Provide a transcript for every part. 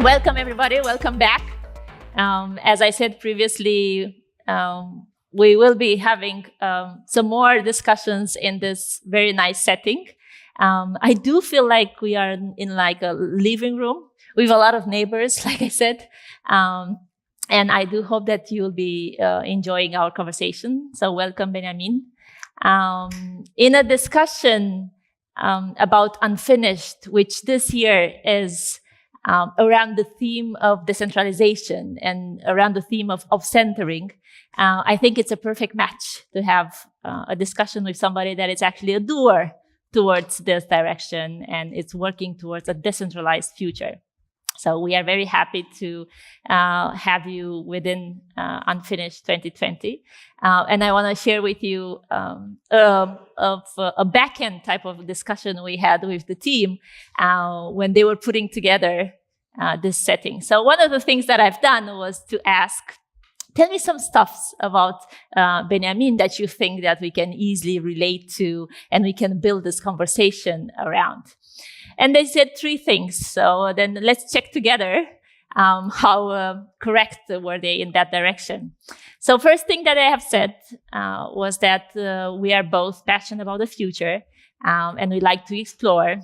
Welcome, everybody. Welcome back. As I said previously, we will be having some more discussions in this very nice setting. I do feel like we are in like a living room with a lot of neighbors, like I said. And I do hope that you'll be enjoying our conversation. So welcome, Beniamin. In a discussion about Unfinished, which this year is around the theme of decentralization and around the theme of centering, I think it's a perfect match to have a discussion with somebody that is actually a doer towards this direction and it's working towards a decentralized future. So we are very happy to have you within Unfinished 2020. And I want to share with you a back-end type of discussion we had with the team when they were putting together this setting. So one of the things that I've done was to ask, tell me some stuffs about Beniamin that you think that we can easily relate to and we can build this conversation around. And they said 3 things. So then let's check together how correct were they in that direction. So first thing that I have said was that we are both passionate about the future and we like to explore.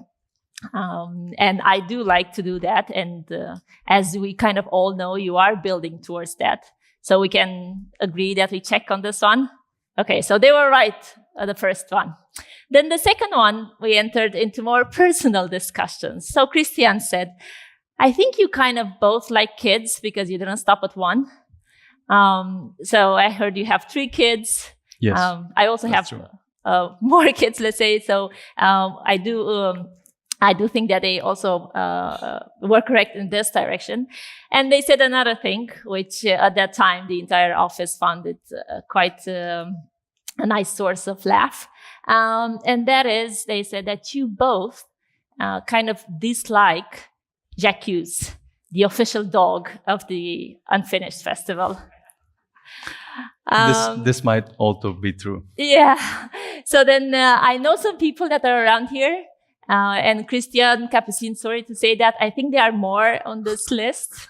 And I do like to do that. And as we kind of all know, you are building towards that. So we can agree that we check on this one. Okay, so they were right, the first one. Then the second one, we entered into more personal discussions. So Christian said, I think you kind of both like kids because you didn't stop at 1. So I heard you have 3 kids. Yes, I also have more kids, let's say. So I do think that they also were correct in this direction. And they said another thing, which at that time, the entire office found it quite a nice source of laugh. And that is, they said that you both kind of dislike Jacques, the official dog of the Unfinished Festival. This might also be true. Yeah. So then I know some people that are around here. And Christian Capucin, sorry to say that, I think there are more on this list.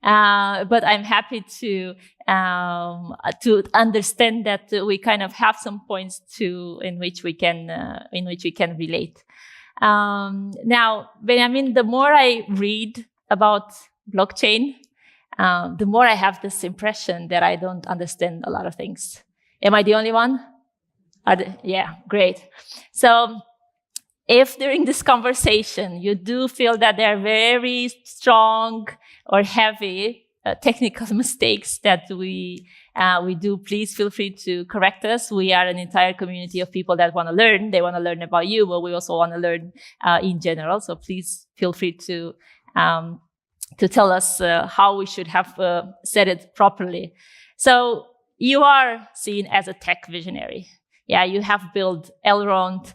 But I'm happy to understand that we kind of have some points in which we can relate. Now, Beniamin, the more I read about blockchain, the more I have this impression that I don't understand a lot of things. Am I the only one? Yeah, great. So if during this conversation you do feel that there are very strong or heavy technical mistakes that we do, please feel free to correct us. We are an entire community of people that want to learn. They want to learn about you, but we also want to learn in general. So please feel free to tell us how we should have said it properly. So you are seen as a tech visionary. Yeah, you have built Elrond,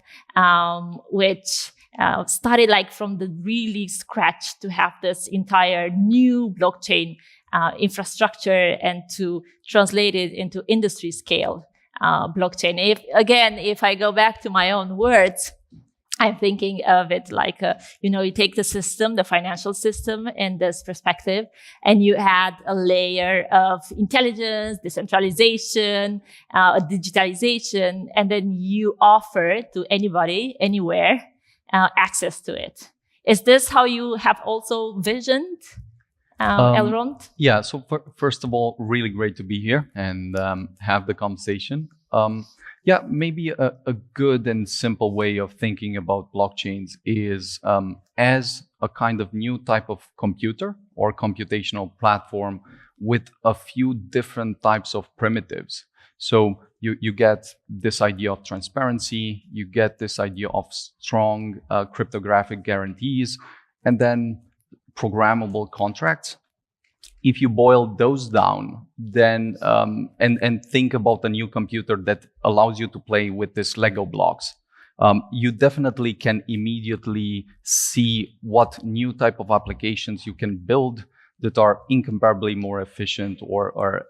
which started like from the really scratch to have this entire new blockchain infrastructure and to translate it into industry scale blockchain. If I go back to my own words, I'm thinking of it like, you take the system, the financial system in this perspective, and you add a layer of intelligence, decentralization, digitalization, and then you offer to anybody, anywhere, access to it. Is this how you have also visioned Elrond? Yeah, so first of all, really great to be here and have the conversation. Yeah, maybe a good and simple way of thinking about blockchains is as a kind of new type of computer or computational platform with a few different types of primitives. So you get this idea of transparency, you get this idea of strong cryptographic guarantees, and then programmable contracts. If you boil those down, then and think about a new computer that allows you to play with these Lego blocks, you definitely can immediately see what new type of applications you can build that are incomparably more efficient or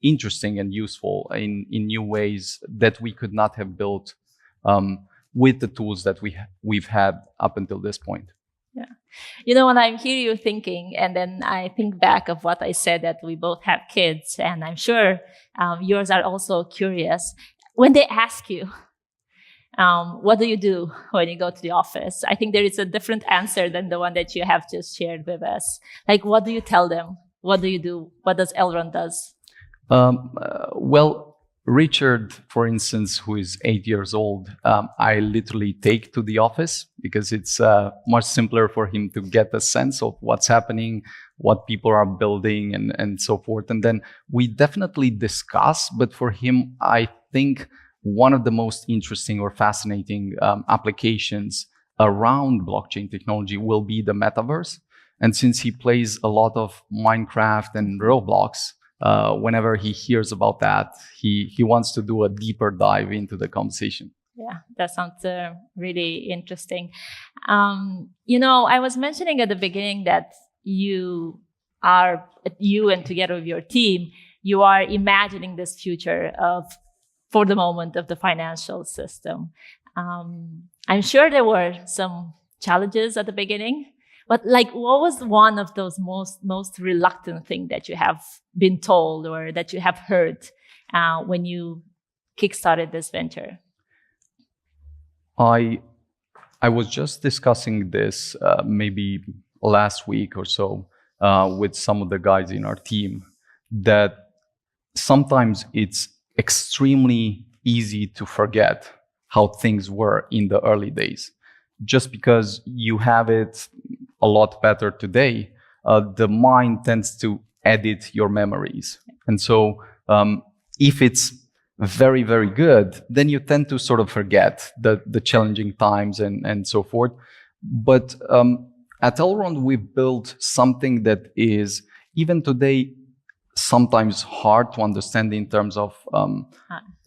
interesting and useful in new ways that we could not have built with the tools that we've had up until this point. When I hear you thinking, and then I think back of what I said, that we both have kids, and I'm sure yours are also curious. When they ask you, what do you do when you go to the office? I think there is a different answer than the one that you have just shared with us. Like, what do you tell them? What do you do? What does Elron does? Well, Richard, for instance, who is 8 years old, I literally take to the office because it's much simpler for him to get a sense of what's happening, what people are building, and so forth. And then we definitely discuss, but for him, I think one of the most interesting or fascinating applications around blockchain technology will be the metaverse. And since he plays a lot of Minecraft and Roblox, whenever he hears about that, he wants to do a deeper dive into the conversation. Yeah, that sounds really interesting. I was mentioning at the beginning that you and together with your team, you are imagining this future for the moment, of the financial system. I'm sure there were some challenges at the beginning. But what was one of those most reluctant thing that you have been told or that you have heard when you kickstarted this venture? I was just discussing this maybe last week or so with some of the guys in our team, that sometimes it's extremely easy to forget how things were in the early days. Just because you have it a lot better today, the mind tends to edit your memories. And so if it's very, very good, then you tend to sort of forget the challenging times and so forth. But at Elrond, we built something that is, even today, sometimes hard to understand in terms of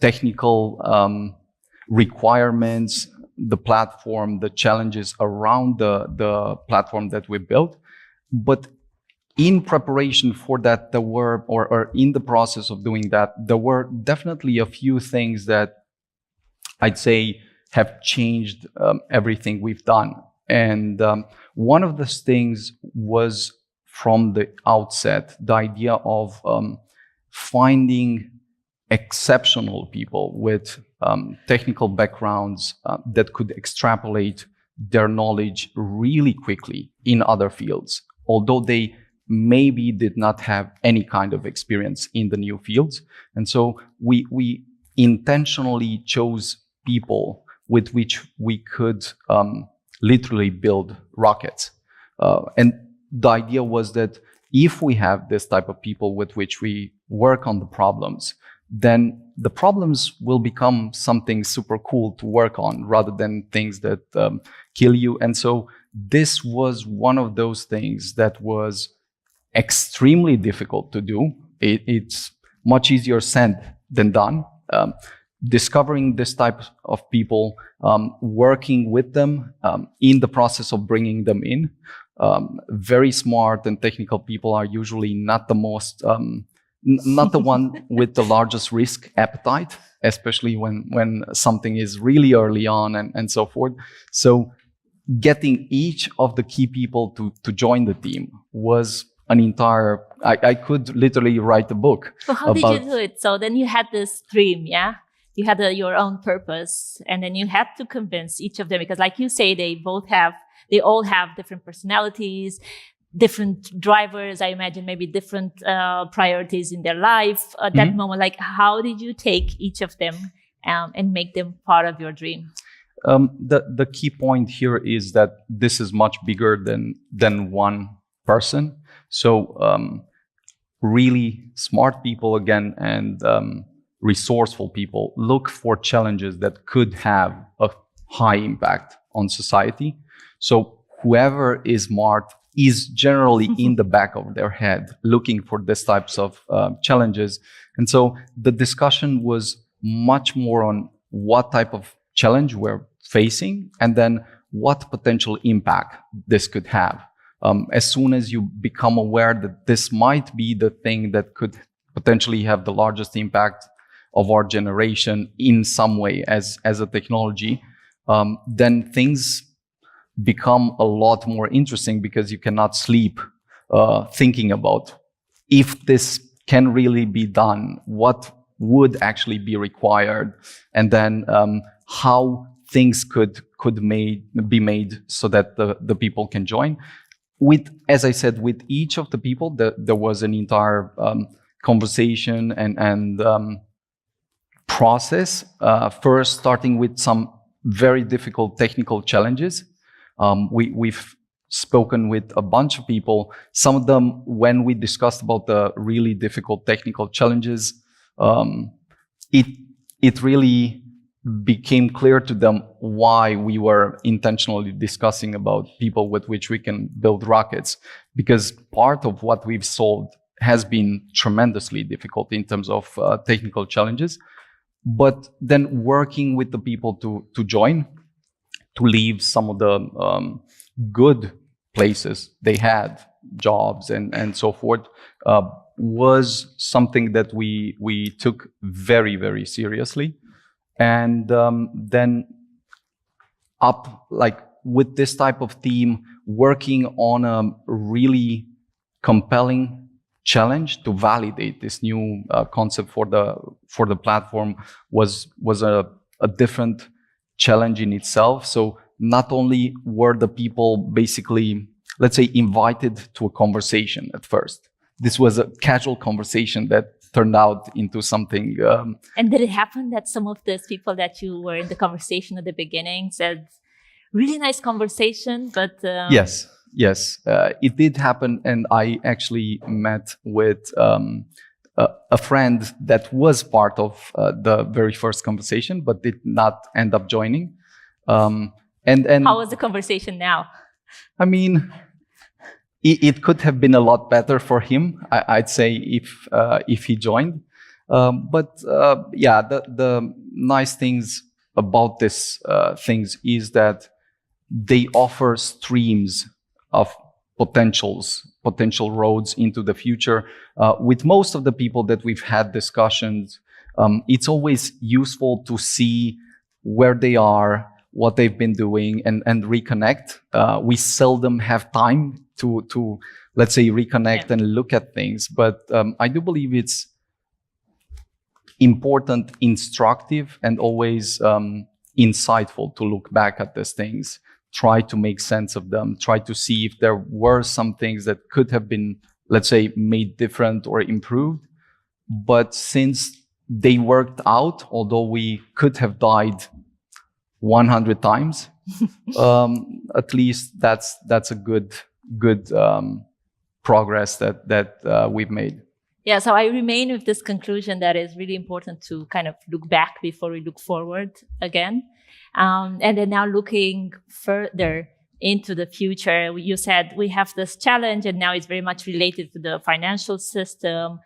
technical requirements, the platform, the challenges around the platform that we built. But in preparation for that, there were, or in the process of doing that, there were definitely a few things that I'd say have changed everything we've done. And one of those things was, from the outset, the idea of finding exceptional people with technical backgrounds that could extrapolate their knowledge really quickly in other fields, although they maybe did not have any kind of experience in the new fields. And so we intentionally chose people with which we could literally build rockets. And the idea was that if we have this type of people with which we work on the problems, then the problems will become something super cool to work on rather than things that kill you. And so this was one of those things that was extremely difficult to do. It's much easier said than done. Discovering this type of people, working with them in the process of bringing them in. Very smart and technical people are usually not the most, not the one with the largest risk appetite, especially when something is really early on and so forth. So getting each of the key people to join the team was an entire, I could literally write a book. So how did you do it? So then you had this dream, yeah? You had your own purpose, and then you had to convince each of them, because like you say, they all have different personalities, different drivers, I imagine, maybe different priorities in their life at that moment. Like, how did you take each of them and make them part of your dream? The key point here is that this is much bigger than one person. So really smart people, again, and resourceful people look for challenges that could have a high impact on society. So whoever is smart is generally in the back of their head looking for these types of challenges. And so the discussion was much more on what type of challenge we're facing and then what potential impact this could have. As soon as you become aware that this might be the thing that could potentially have the largest impact of our generation in some way as a technology, then things become a lot more interesting because you cannot sleep thinking about if this can really be done, what would actually be required, and then how things could be made so that the people can join. As I said, with each of the people, there was an entire conversation and process. First, starting with some very difficult technical challenges. We've spoken with a bunch of people. Some of them, when we discussed about the really difficult technical challenges, it really became clear to them why we were intentionally discussing about people with which we can build rockets, because part of what we've solved has been tremendously difficult in terms of technical challenges. But then working with the people to join, to leave some of the good places they had, jobs and so forth, was something that we took very, very seriously. And then with this type of team, working on a really compelling challenge to validate this new concept for the platform was a different challenge in itself. So not only were the people basically, let's say, invited to a conversation at first. This was a casual conversation that turned out into something. And did it happen that some of those people that you were in the conversation at the beginning said, really nice conversation, but... Yes, it did happen. And I actually met with a friend that was part of the very first conversation, but did not end up joining. And how was the conversation now? I mean, it could have been a lot better for him, I'd say, if he joined. The nice things about this things is that they offer streams of potential roads into the future. With most of the people that we've had discussions, it's always useful to see where they are, what they've been doing, and reconnect. We seldom have time to let's say, reconnect and look at things. But I do believe it's important, instructive, and always insightful to look back at these things, try to make sense of them, try to see if there were some things that could have been, let's say, made different or improved. But since they worked out, although we could have died 100 times, at least that's a good progress that we've made. Yeah, so I remain with this conclusion that it's really important to kind of look back before we look forward again. And then now looking further into the future, you said we have this challenge and now it's very much related to the financial system.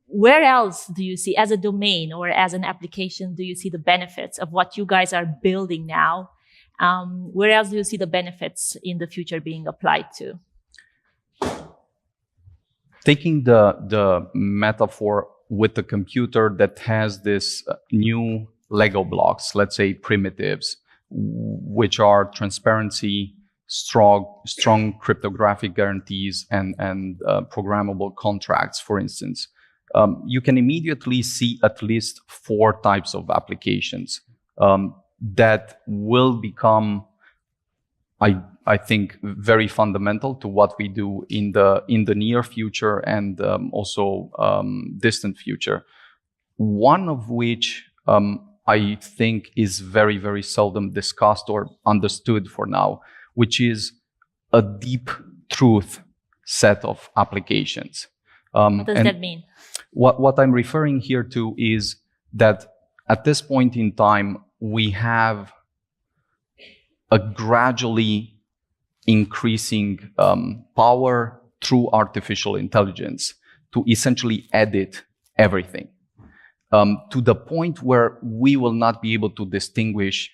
Where else do you see, as a domain or as an application, do you see the benefits of what you guys are building now? Where else do you see the benefits in the future being applied to? Taking the metaphor with the computer that has this new Lego blocks, let's say primitives, which are transparency, strong cryptographic guarantees, and programmable contracts, for instance, you can immediately see at least 4 types of applications that will become, I think, very fundamental to what we do in the near future and also distant future. One of which I think is very, very seldom discussed or understood for now, which is a deep truth set of applications. What does that mean? What I'm referring here to is that at this point in time, we have a gradually increasing power through artificial intelligence to essentially edit everything, to the point where we will not be able to distinguish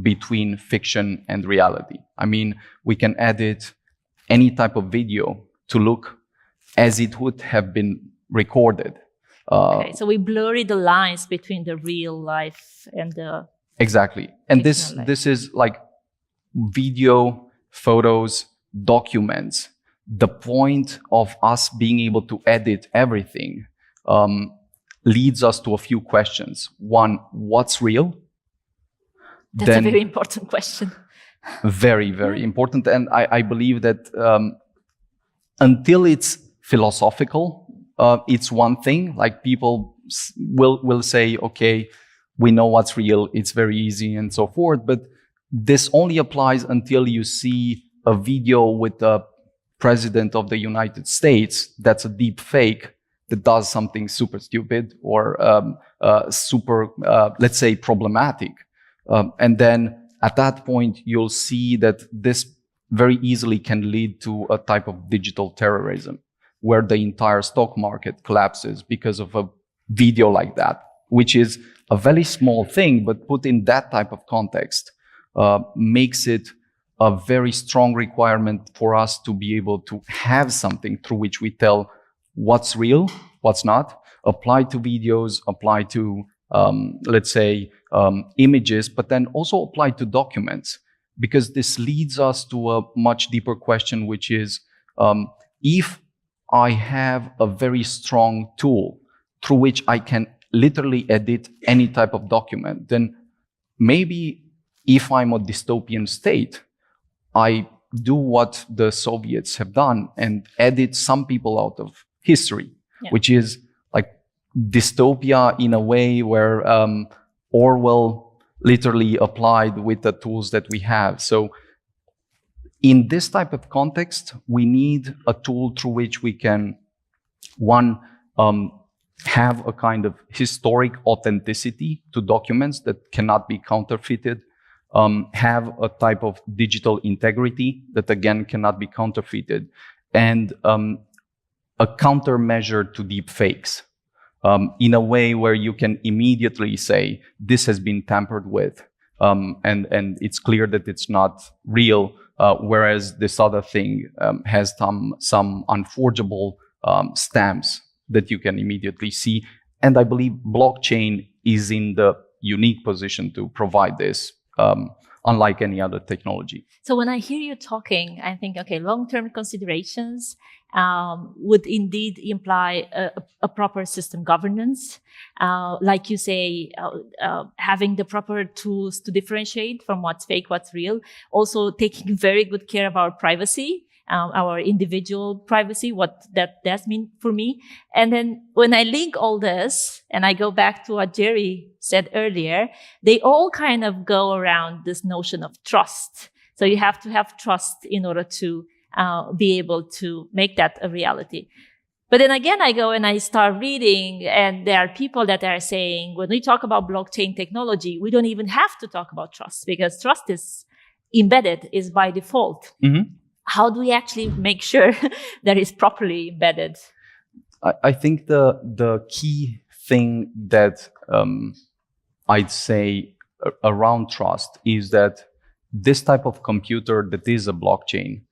between fiction and reality. I mean, we can edit any type of video to look as it would have been recorded. Okay, so we blurry the lines between the real life and the exactly. And this is like video, photos, documents. The point of us being able to edit everything leads us to a few questions. One, what's real? That's a very important question. Very, very important. And I believe that until it's philosophical, it's one thing. Like people will say, okay, we know what's real, it's very easy and so forth. But this only applies until you see a video with the president of the United States that's a deep fake that does something super stupid or super, let's say, problematic. And then at that point, you'll see that this very easily can lead to a type of digital terrorism, where the entire stock market collapses because of a video like that, which is a very small thing, but put in that type of context, makes it a very strong requirement for us to be able to have something through which we tell what's real, what's not, apply to videos, apply to, let's say, images, but then also apply to documents, because this leads us to a much deeper question, which is, if I have a very strong tool through which I can literally edit any type of document, then maybe if I'm a dystopian state, I do what the Soviets have done and edit some people out of history, which is like dystopia in a way where Orwell literally applied with the tools that we have. So in this type of context, we need a tool through which we can, one, have a kind of historic authenticity to documents that cannot be counterfeited, have a type of digital integrity that again cannot be counterfeited, and a countermeasure to deep fakes, in a way where you can immediately say this has been tampered with, and it's clear that it's not real, whereas this other thing has some unforgeable stamps that you can immediately see. And I believe blockchain is in the unique position to provide this, unlike any other technology. So when I hear you talking, I think, okay, long-term considerations would indeed imply a proper system governance. Like you say, having the proper tools to differentiate from what's fake, what's real. Also taking very good care of our privacy, our individual privacy, what that does mean for me. And then when I link all this and I go back to what Jerry said earlier, they all kind of go around this notion of trust. So you have to have trust in order to be able to make that a reality. But then again, I go and I start reading, and there are people that are saying, when we talk about blockchain technology, we don't even have to talk about trust, because trust is embedded, is by default. Mm-hmm. How do we actually make sure that is properly embedded? I think the key thing that I'd say around trust is that this type of computer that is a blockchain,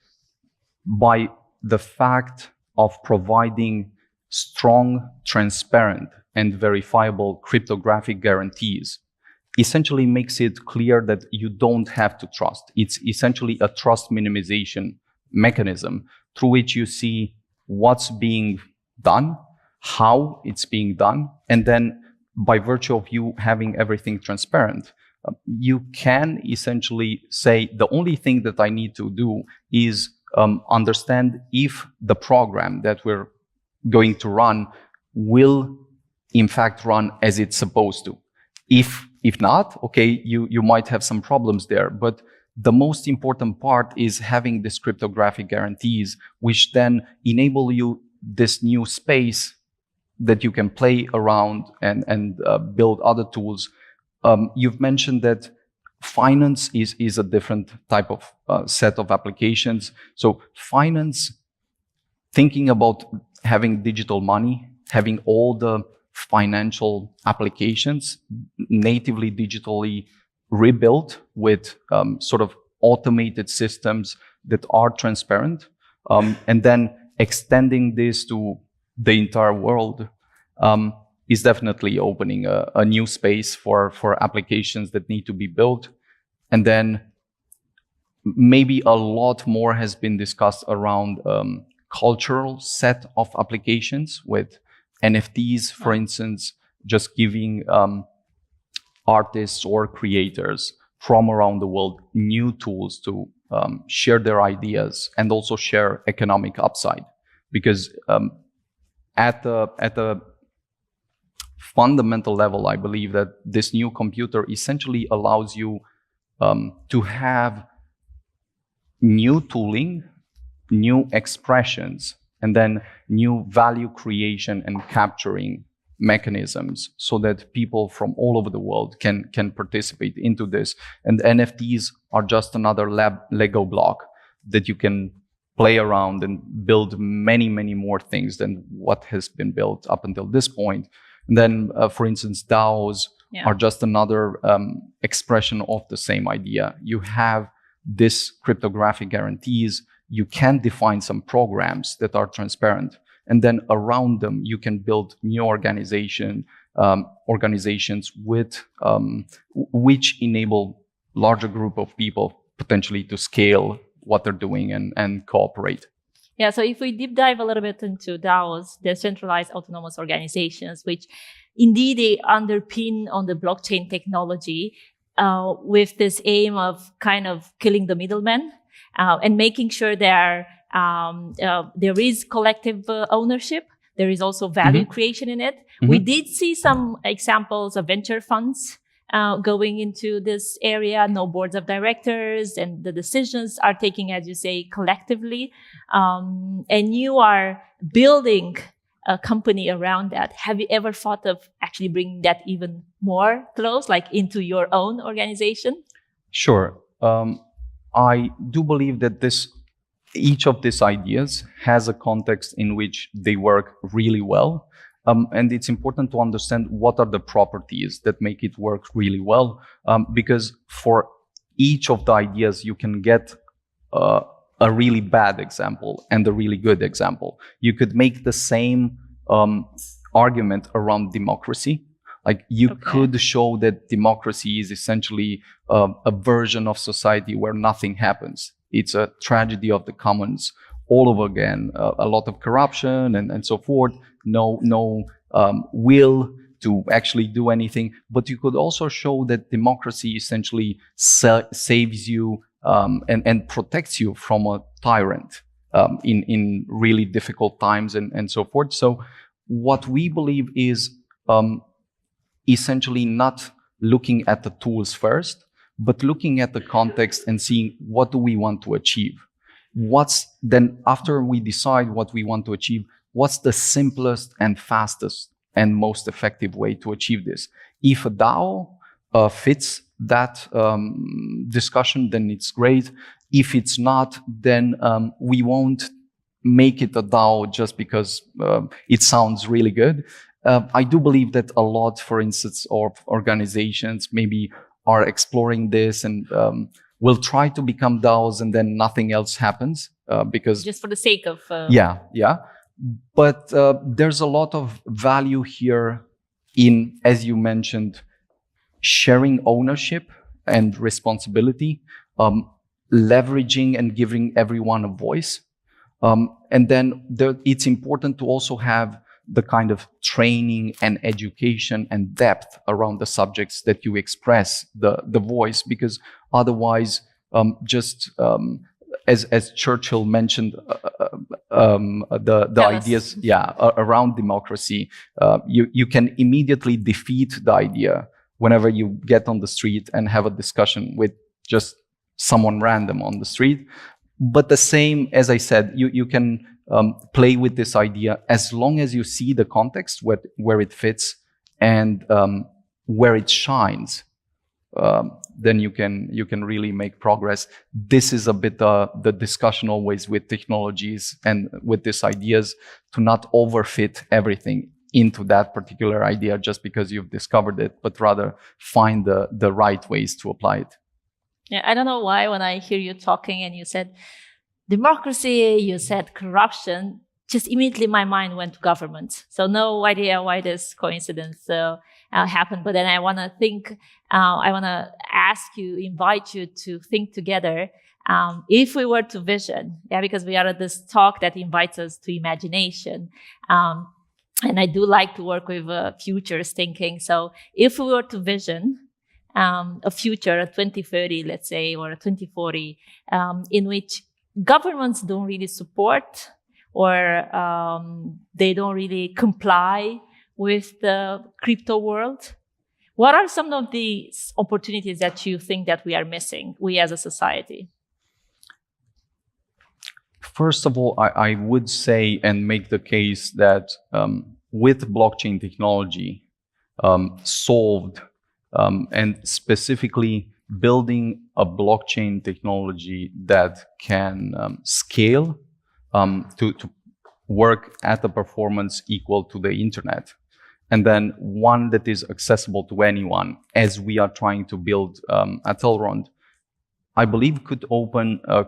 by the fact of providing strong, transparent, and verifiable cryptographic guarantees, essentially makes it clear that you don't have to trust. It's essentially a trust minimization mechanism through which you see what's being done, how it's being done, and then by virtue of you having everything transparent, you can essentially say the only thing that I need to do is understand if the program that we're going to run will in fact run as it's supposed to. If not, okay, you might have some problems there, but the most important part is having this cryptographic guarantees, which then enable you this new space that you can play around and build other tools. You've mentioned that finance is a different type of set of applications. So finance, thinking about having digital money, having all the financial applications natively digitally rebuilt with sort of automated systems that are transparent, and then extending this to the entire world is definitely opening a new space for applications that need to be built. And then maybe a lot more has been discussed around cultural set of applications with NFTs, for instance, just giving artists or creators from around the world new tools to share their ideas and also share economic upside. Because at the fundamental level, I believe that this new computer essentially allows you to have new tooling, new expressions, and then new value creation and capturing mechanisms so that people from all over the world can participate into this. And NFTs are just another Lego block that you can play around and build many, many more things than what has been built up until this point. And then, for instance, DAOs are just another expression of the same idea. You have this cryptographic guarantees. You can define some programs that are transparent. And then around them, you can build new organizations with which enable larger group of people potentially to scale what they're doing and cooperate. Yeah, so if we deep dive a little bit into DAOs, decentralized autonomous organizations, which indeed they underpin on the blockchain technology with this aim of kind of killing the middleman and making sure there is collective ownership. There is also value creation in it. We did see some examples of venture funds going into this area, no boards of directors, and the decisions are taken, as you say, collectively. And you are building a company around that. Have you ever thought of actually bringing that even more close, like into your own organization? Sure. I do believe that each of these ideas has a context in which they work really well. And it's important to understand what are the properties that make it work really well. Because for each of the ideas, you can get a really bad example and a really good example. You could make the same argument around democracy. Like you could show that democracy is essentially a version of society where nothing happens. It's a tragedy of the commons all over again. A lot of corruption and so forth. No will to actually do anything. But you could also show that democracy essentially saves you and protects you from a tyrant in really difficult times and so forth. So what we believe is essentially not looking at the tools first, but looking at the context and seeing what do we want to achieve. Then after we decide what we want to achieve, what's the simplest and fastest and most effective way to achieve this? If a DAO fits that discussion, then it's great. If it's not, then we won't make it a DAO just because it sounds really good. I do believe that a lot, for instance, of organizations maybe are exploring this and will try to become DAOs, and then nothing else happens because just for the sake of yeah. But there's a lot of value here in, as you mentioned, sharing ownership and responsibility, leveraging and giving everyone a voice. And then it's important to also have the kind of training and education and depth around the subjects that you express the voice, because otherwise as Churchill mentioned, the ideas around democracy, you can immediately defeat the idea whenever you get on the street and have a discussion with just someone random on the street. But the same, as I said, you can play with this idea as long as you see the context where it fits and where it shines. Then you can really make progress. This is a bit the discussion always with technologies and with these ideas, to not overfit everything into that particular idea just because you've discovered it, but rather find the right ways to apply it. Yeah, I don't know why when I hear you talking and you said democracy, you said corruption, just immediately my mind went to government. So no idea why this coincidence happened. But then I want to invite you to think together. If we were to vision, because we are at this talk that invites us to imagination, and I do like to work with futures thinking. So if we were to vision a future, a 2030, let's say, or a 2040, in which governments don't really support or they don't really comply with the crypto world, what are some of the opportunities that you think that we are missing, we as a society? First of all, I would say and make the case that with blockchain technology solved and specifically building a blockchain technology that can scale to work at a performance equal to the internet, and then one that is accessible to anyone, as we are trying to build at Elrond, I believe could open a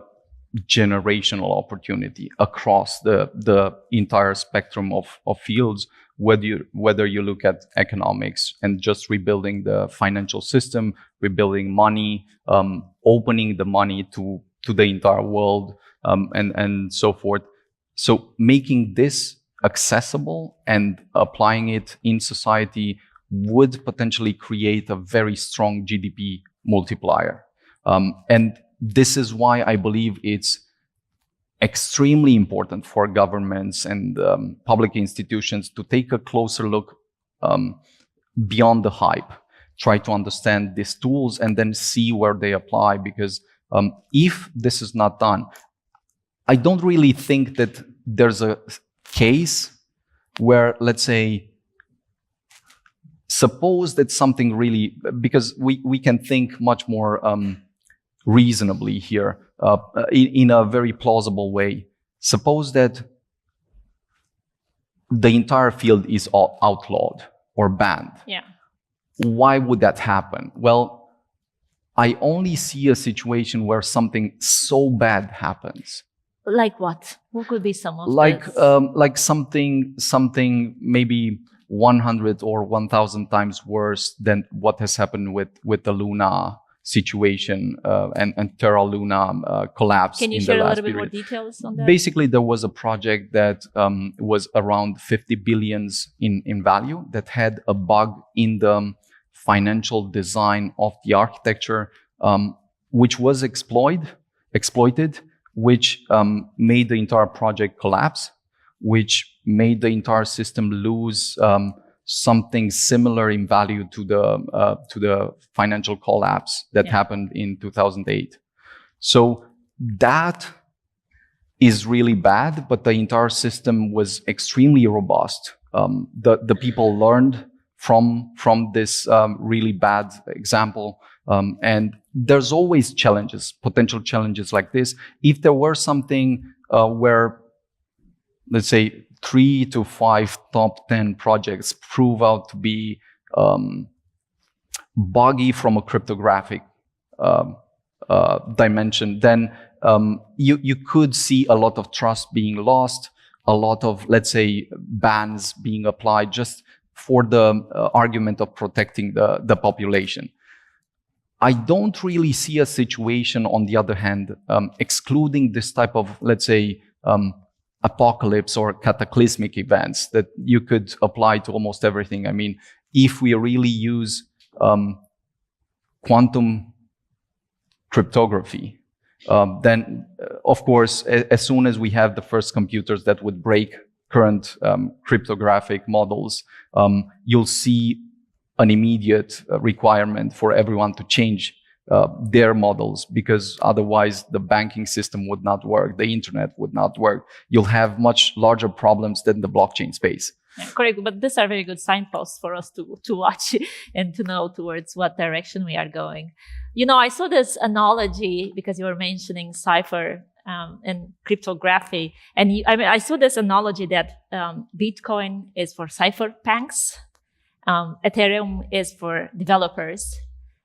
generational opportunity across the entire spectrum of fields, whether you look at economics and just rebuilding the financial system, rebuilding money, opening the money to the entire world, and so forth. So making this accessible and applying it in society would potentially create a very strong GDP multiplier. And this is why I believe it's extremely important for governments and public institutions to take a closer look beyond the hype, try to understand these tools and then see where they apply. Because if this is not done, I don't really think that there's a case where, let's say, suppose that something really, because we can think much more reasonably here, in a very plausible way. Suppose that the entire field is outlawed or banned. Yeah. Why would that happen? Well, I only see a situation where something so bad happens. Like what? What could be some of like this? like something maybe 100 or 1,000 times worse than what has happened with the Luna situation and Terra Luna collapse. Can you in share the a last little bit more period. details on that? Basically, there was a project that was around 50 billions in value that had a bug in the financial design of the architecture, which was exploited, which made the entire project collapse, which made the entire system lose something similar in value to the financial collapse that happened in 2008. So that is really bad, but the entire system was extremely robust. The people learned from this really bad example, and there's always challenges, potential challenges like this. If there were something where, let's say, 3 to 5 top 10 projects prove out to be buggy from a cryptographic dimension, then you could see a lot of trust being lost, a lot of, let's say, bans being applied just for the argument of protecting the population. I don't really see a situation, on the other hand, excluding this type of, let's say, apocalypse or cataclysmic events that you could apply to almost everything. I mean, if we really use quantum cryptography, then, of course, as soon as we have the first computers that would break current cryptographic models, you'll see an immediate requirement for everyone to change their models, because otherwise the banking system would not work, the internet would not work. You'll have much larger problems than the blockchain space. Yeah, correct, but these are very good signposts for us to watch and to know towards what direction we are going. You know, I saw this analogy because you were mentioning cipher and cryptography, and I saw this analogy that Bitcoin is for cypherpunks, Ethereum is for developers.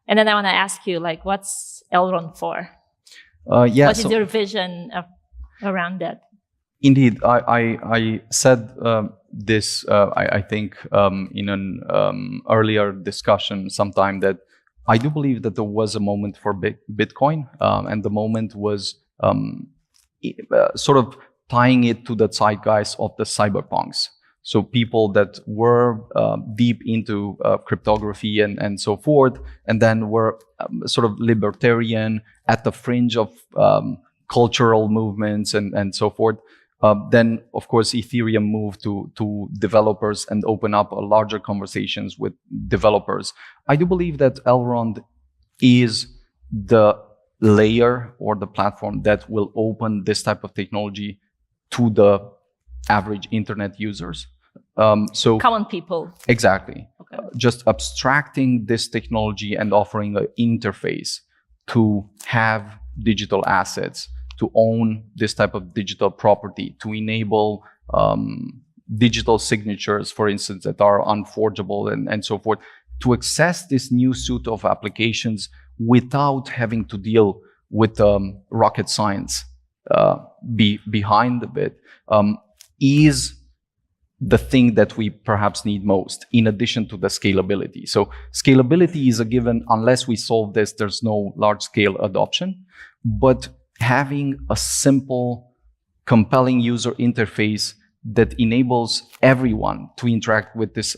And then I want to ask you, like, what's Elrond for? What is your vision around that? Indeed, I said this, I think, in an earlier discussion sometime, that I do believe that there was a moment for Bitcoin, and the moment was sort of tying it to the zeitgeist of the cyberpunks. So people that were deep into cryptography and so forth, and then were sort of libertarian at the fringe of cultural movements and so forth. Then, of course, Ethereum moved to developers and open up a larger conversations with developers. I do believe that Elrond is the layer or the platform that will open this type of technology to the average internet users. So common people. Exactly. Okay. Just abstracting this technology and offering an interface to have digital assets, to own this type of digital property, to enable digital signatures, for instance, that are unforgeable and so forth, to access this new suite of applications without having to deal with rocket science behind the bit, is the thing that we perhaps need most, in addition to the scalability. So scalability is a given. Unless we solve this, there's no large-scale adoption. But having a simple, compelling user interface that enables everyone to interact with this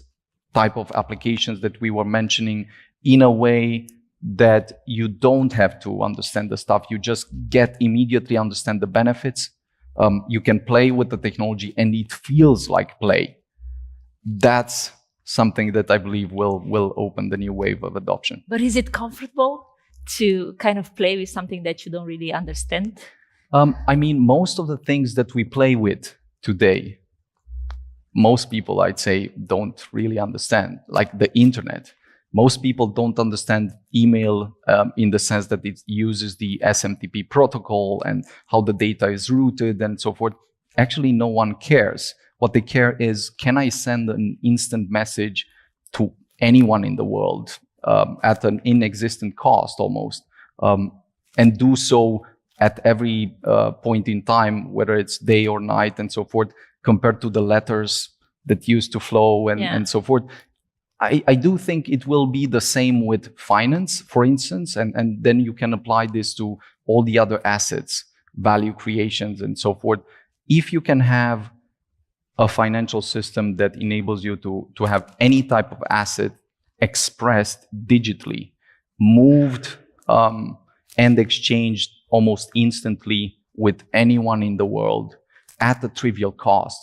type of applications that we were mentioning in a way that you don't have to understand the stuff. You just immediately understand the benefits. You can play with the technology and it feels like play. That's something that I believe will open the new wave of adoption. But is it comfortable to kind of play with something that you don't really understand? I mean, most of the things that we play with today, most people, I'd say, don't really understand, like the internet. Most people don't understand email in the sense that it uses the SMTP protocol and how the data is routed and so forth. Actually, no one cares. What they care is, can I send an instant message to anyone in the world at an inexistent cost almost, and do so at every point in time, whether it's day or night and so forth, compared to the letters that used to flow and so forth. I do think it will be the same with finance, for instance, and then you can apply this to all the other assets, value creations and so forth. If you can have a financial system that enables you to have any type of asset expressed digitally, moved and exchanged almost instantly with anyone in the world at a trivial cost,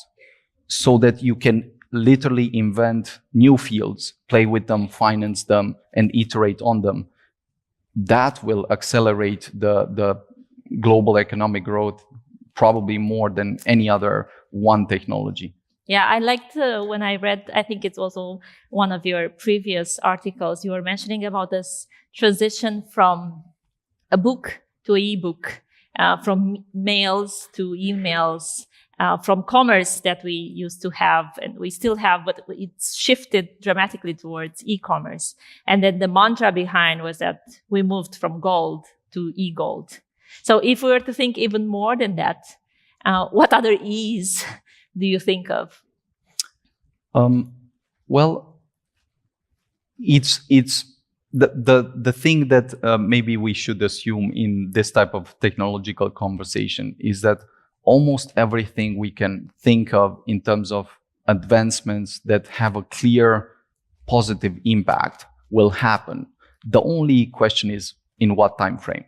so that you can literally invent new fields, play with them, finance them, and iterate on them. That will accelerate the global economic growth probably more than any other one technology. Yeah, I liked when I read, I think it's also one of your previous articles, you were mentioning about this transition from a book to an ebook, from mails to emails, from commerce that we used to have and we still have, but it's shifted dramatically towards e-commerce. And then the mantra behind was that we moved from gold to e-gold. So if we were to think even more than that, what other E's do you think of? Well, it's the thing that maybe we should assume in this type of technological conversation is that almost everything we can think of in terms of advancements that have a clear positive impact will happen. The only question is in what time frame.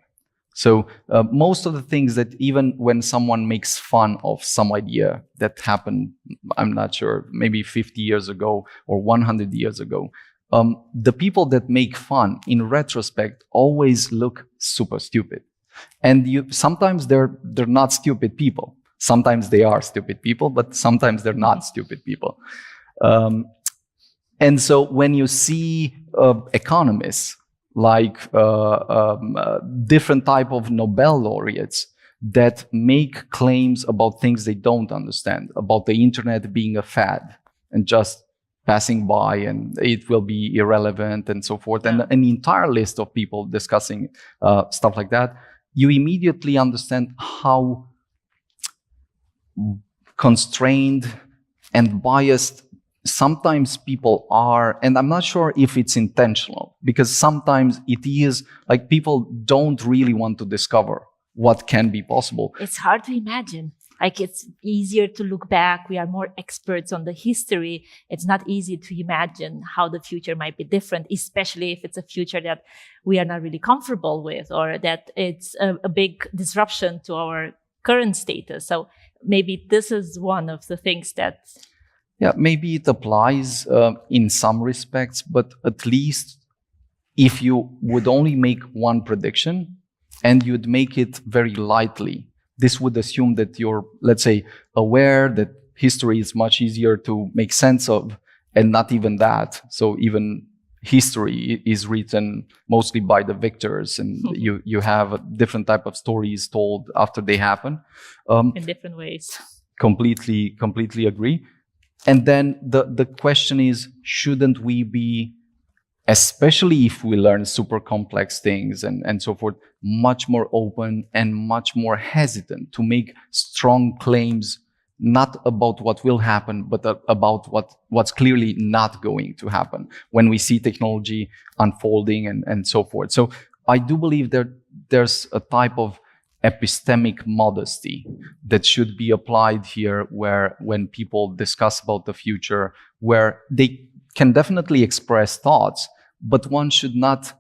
So most of the things that even when someone makes fun of some idea that happened, I'm not sure, maybe 50 years ago or 100 years ago, the people that make fun in retrospect always look super stupid. And sometimes they're not stupid people. Sometimes they are stupid people, but sometimes they're not stupid people. And so when you see economists like different type of Nobel laureates that make claims about things they don't understand, about the internet being a fad and just passing by and it will be irrelevant and so forth, and an entire list of people discussing stuff like that, you immediately understand how constrained and biased sometimes people are, and I'm not sure if it's intentional, because sometimes it is like people don't really want to discover what can be possible. It's hard to imagine. Like, it's easier to look back. We are more experts on the history. It's not easy to imagine how the future might be different, especially if it's a future that we are not really comfortable with, or that it's a big disruption to our current status. So maybe this is one of the things that... Yeah, maybe it applies in some respects, but at least if you would only make one prediction and you'd make it very lightly, this would assume that you're, let's say, aware that history is much easier to make sense of, and not even that. So even history is written mostly by the victors, and you have a different type of stories told after they happen. In different ways. Completely agree. And then the question is, shouldn't we be, especially if we learn super complex things and so forth, much more open and much more hesitant to make strong claims, not about what will happen, but about what's clearly not going to happen when we see technology unfolding and so forth. So I do believe there's a type of epistemic modesty that should be applied here, where when people discuss about the future, where they can definitely express thoughts, but one should not,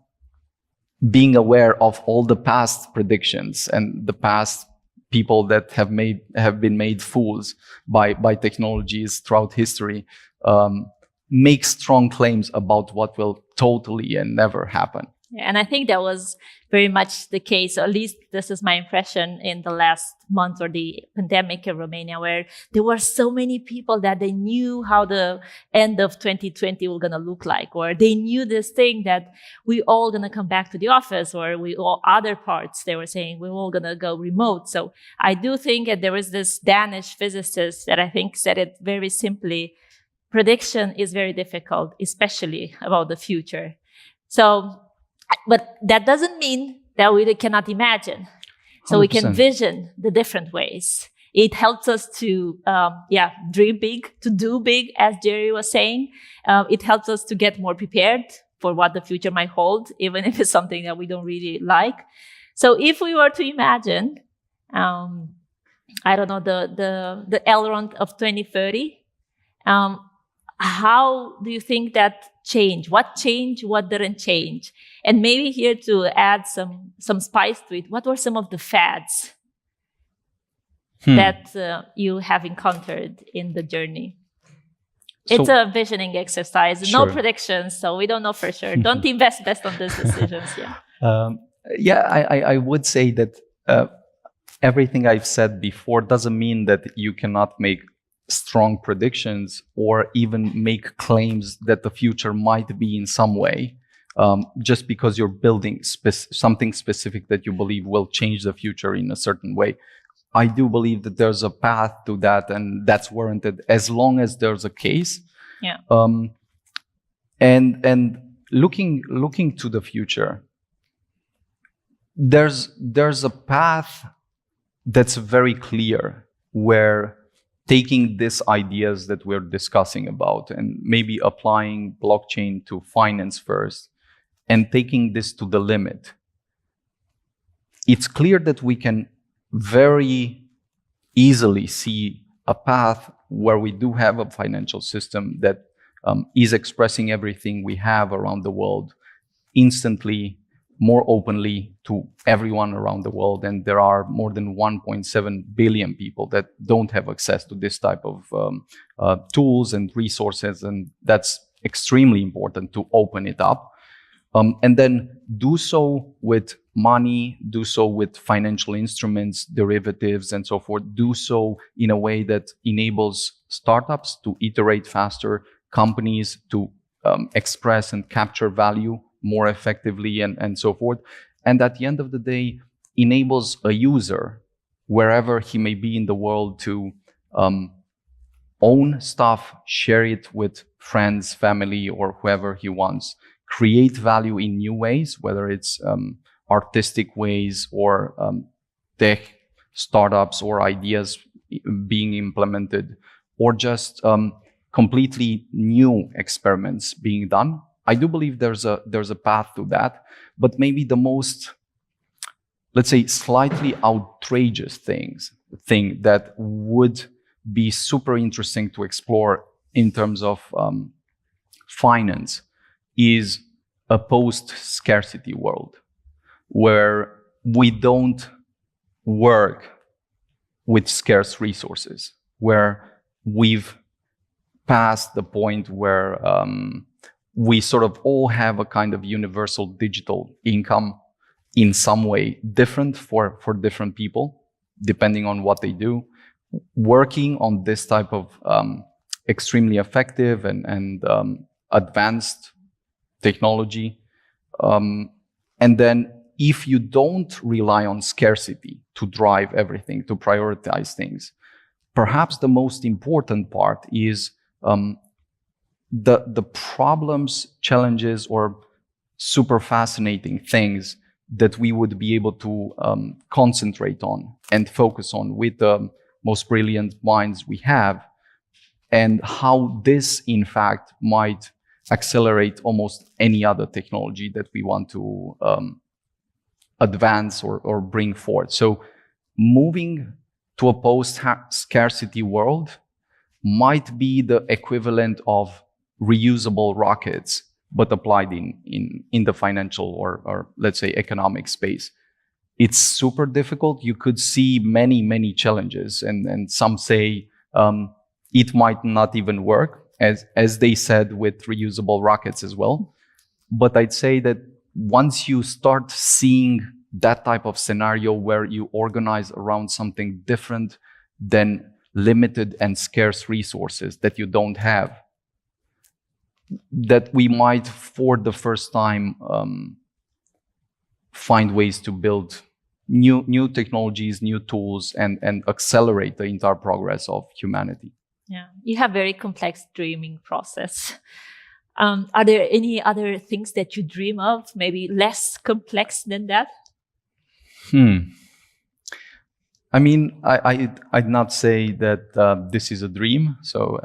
being aware of all the past predictions and the past people that have been made fools by technologies throughout history, make strong claims about what will totally and never happen. Yeah, and I think that was very much the case, or at least this is my impression, in the last month or the pandemic in Romania, where there were so many people that they knew how the end of 2020 was going to look like, or they knew this thing that we all going to come back to the office, or we all other parts, they were saying we're all going to go remote. So I do think that there is this Danish physicist that I think said it very simply: prediction is very difficult, especially about the future. So, but that doesn't mean that we cannot imagine. So 100%. We can vision the different ways. It helps us to, dream big, to do big, as Jerry was saying. It helps us to get more prepared for what the future might hold, even if it's something that we don't really like. So if we were to imagine, I don't know, the Elrond of 2030, how do you think that changed? What changed? What didn't change? And maybe here to add some spice to it, what were some of the fads that you have encountered in the journey? So, it's a visioning exercise, sure. No predictions, so we don't know for sure. Don't invest best on these decisions. I would say that everything I've said before doesn't mean that you cannot make strong predictions or even make claims that the future might be in some way, just because you're building something specific that you believe will change the future in a certain way. I do believe that there's a path to that, and that's warranted as long as there's a case. Yeah. And looking to the future, there's a path that's very clear, where taking these ideas that we're discussing about and maybe applying blockchain to finance first and taking this to the limit, it's clear that we can very easily see a path where we do have a financial system that is expressing everything we have around the world instantly, more openly to everyone around the world. And there are more than 1.7 billion people that don't have access to this type of tools and resources. And that's extremely important to open it up. And then do so with money, do so with financial instruments, derivatives, and so forth. Do so in a way that enables startups to iterate faster, companies to express and capture value more effectively, and so forth. And at the end of the day, enables a user, wherever he may be in the world, to own stuff, share it with friends, family, or whoever he wants, create value in new ways, whether it's artistic ways or tech startups or ideas being implemented, or just completely new experiments being done. I do believe there's a path to that, but maybe the most, let's say, slightly outrageous thing that would be super interesting to explore in terms of finance is a post-scarcity world where we don't work with scarce resources, where we've passed the point where we sort of all have a kind of universal digital income in some way, different for different people, depending on what they do, working on this type of extremely effective and advanced technology. And then if you don't rely on scarcity to drive everything, to prioritize things, perhaps the most important part is the problems, challenges, or super fascinating things that we would be able to concentrate on and focus on with the most brilliant minds we have, and how this, in fact, might accelerate almost any other technology that we want to advance or bring forth. So moving to a post-scarcity world might be the equivalent of reusable rockets, but applied in the financial or let's say economic space. It's super difficult. You could see many challenges, and some say it might not even work, as they said with reusable rockets as well. But I'd say that once you start seeing that type of scenario where you organize around something different than limited and scarce resources that you don't have, that we might, for the first time, find ways to build new technologies, new tools, and accelerate the entire progress of humanity. Yeah, you have very complex dreaming process. Are there any other things that you dream of, maybe less complex than that? I mean, I'd not say that this is a dream. So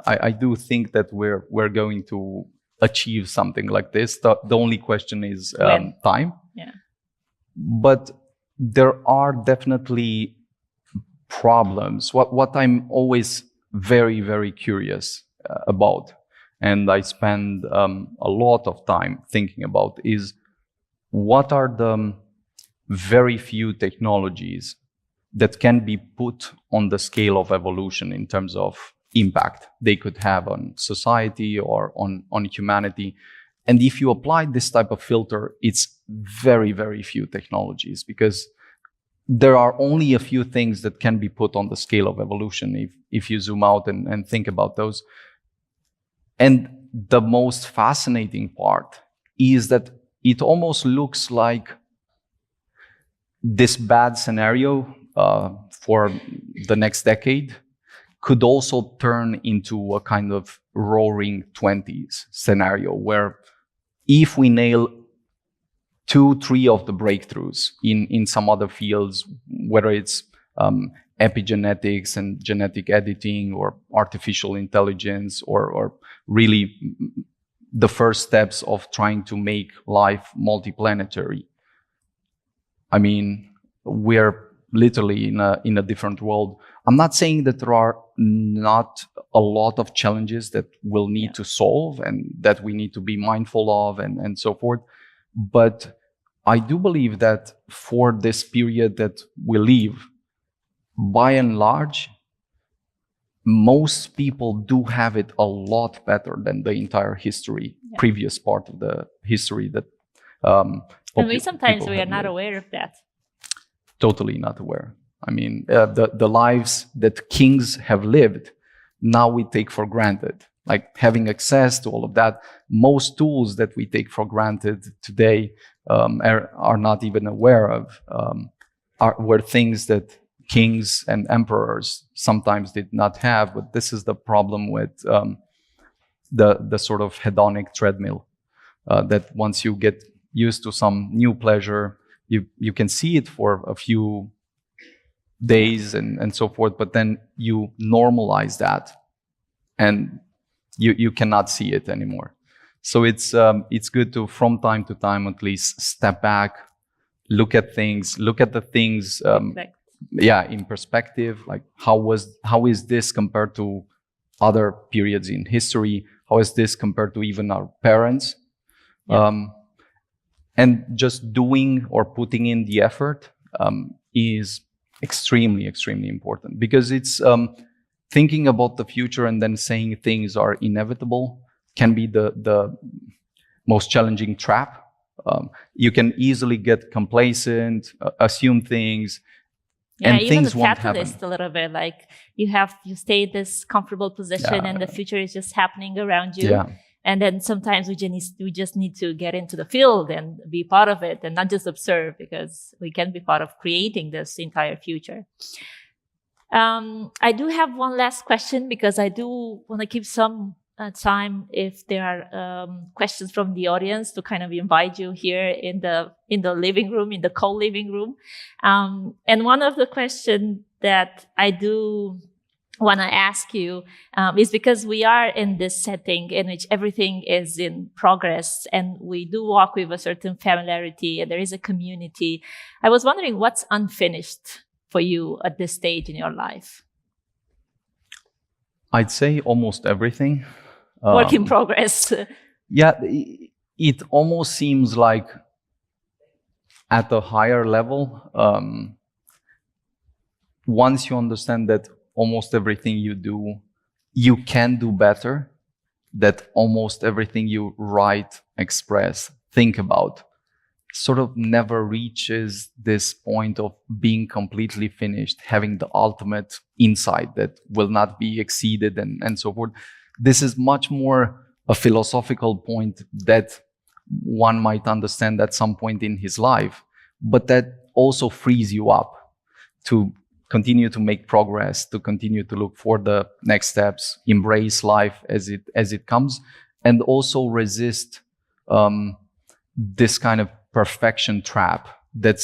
I do think that we're going to achieve something like this. The only question is time. Yeah. But there are definitely problems. What I'm always very curious about, and I spend a lot of time thinking about, is what are the very few technologies that can be put on the scale of evolution in terms of impact they could have on society or on humanity. And if you apply this type of filter, it's very few technologies, because there are only a few things that can be put on the scale of evolution if you zoom out and think about those. And the most fascinating part is that it almost looks like this bad scenario for the next decade could also turn into a kind of roaring 20s scenario, where if we nail 2-3 of the breakthroughs in some other fields, whether it's epigenetics and genetic editing or artificial intelligence, or really the first steps of trying to make life multiplanetary, I mean, we're literally in a different world. I'm not saying that there are not a lot of challenges that we'll need to solve and that we need to be mindful of and so forth. But I do believe that for this period that we live, by and large, most people do have it a lot better than the entire history, previous part of the history that and we sometimes we are not aware of that. Totally not aware. I mean, the lives that kings have lived, now we take for granted. Like having access to all of that, most tools that we take for granted today are not even aware of, were things that kings and emperors sometimes did not have. But this is the problem with the sort of hedonic treadmill, that once you get used to some new pleasure, you can see it for a few days and so forth, but then you normalize that. and you cannot see it anymore. So it's good to, from time to time at least, step back, look at the things in perspective. Like how is this compared to other periods in history? How is this compared to even our parents? And just doing or putting in the effort is extremely, extremely important, because it's thinking about the future and then saying things are inevitable can be the most challenging trap. You can easily get complacent, assume things, and even things the won't happen. fatalist a little bit, like you stay in this comfortable position and the future is just happening around you. Yeah. And then sometimes we just need to get into the field and be part of it and not just observe, because we can be part of creating this entire future. I do have one last question, because I do want to keep some time if there are questions from the audience to kind of invite you here in the living room, in the co-living room. And one of the questions that I do want to ask you is, because we are in this setting in which everything is in progress and we do walk with a certain familiarity and there is a community. I was wondering what's unfinished for you at this stage in your life? I'd say almost everything. Work in progress. Yeah, it almost seems like at a higher level, once you understand that almost everything you do, you can do better, that almost everything you write, express, think about, sort of never reaches this point of being completely finished, having the ultimate insight that will not be exceeded and so forth. This is much more a philosophical point that one might understand at some point in his life, but that also frees you up to continue to make progress, to continue to look for the next steps, embrace life as it comes, and also resist this kind of perfection trap that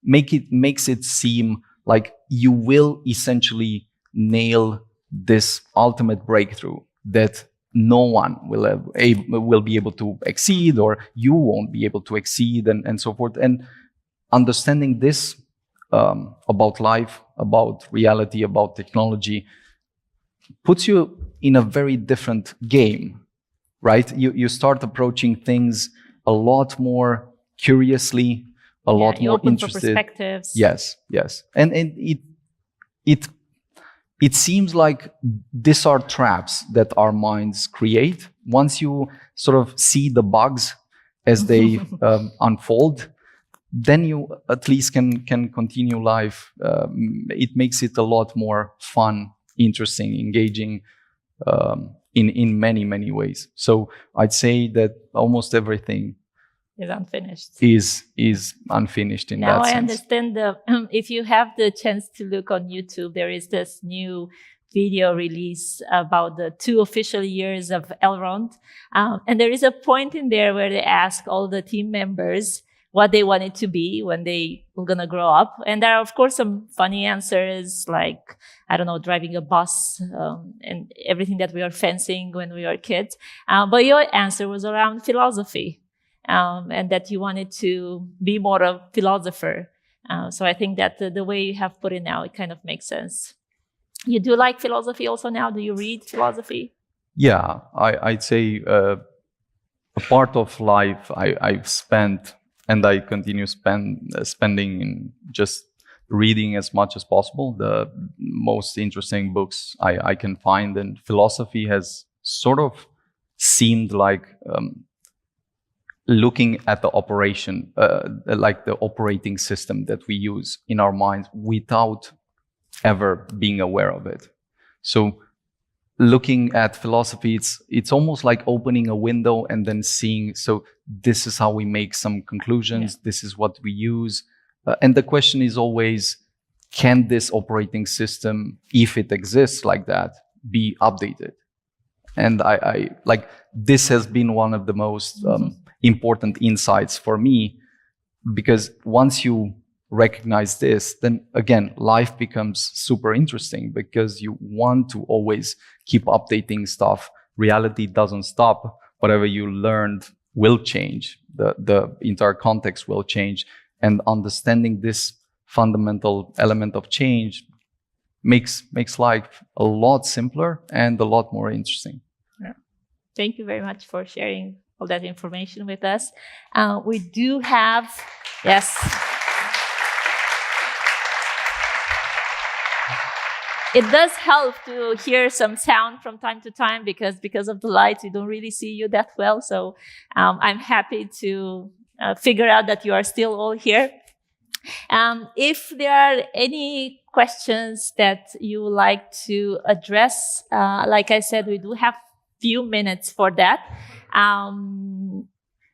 makes it seem like you will essentially nail this ultimate breakthrough that no one will be able to exceed, or you won't be able to exceed, and so forth. And understanding this about life, about reality, about technology, puts you in a very different game, right? You start approaching things a lot more curiously, a lot more open interested. For perspectives. Yes. And it seems like these are traps that our minds create. Once you sort of see the bugs as they unfold, then you at least can continue life. It makes it a lot more fun, interesting, engaging in many, many ways. So I'd say that almost everything is unfinished. Is unfinished in that sense. Now I understand if you have the chance to look on YouTube, there is this new video release about the 2 official years of Elrond. And there is a point in there where they ask all the team members what they wanted to be when they were going to grow up. And there are, of course, some funny answers like, I don't know, driving a bus and everything that we were fencing when we were kids. But your answer was around philosophy. And that you wanted to be more of a philosopher. So I think that the way you have put it now, it kind of makes sense. You do like philosophy also now? Do you read philosophy? Yeah, I'd say a part of life I've spent, and I continue spending in just reading as much as possible the most interesting books I can find. And philosophy has sort of seemed like looking at the operation, like the operating system that we use in our minds without ever being aware of it. So looking at philosophy, it's almost like opening a window and then seeing, so this is how we make some conclusions, this is what we use. And the question is always, can this operating system, if it exists like that, be updated? And I like, this has been one of the most important insights for me, because once you recognize this, then again, life becomes super interesting because you want to always keep updating stuff. Reality doesn't stop. Whatever you learned will change. The entire context will change. And understanding this fundamental element of change makes life a lot simpler and a lot more interesting. Yeah. Thank you very much for sharing all that information with us. We do have, yes. It does help to hear some sound from time to time because of the lights, we don't really see you that well. So I'm happy to figure out that you are still all here. If there are any questions that you would like to address, like I said, we do have few minutes for that.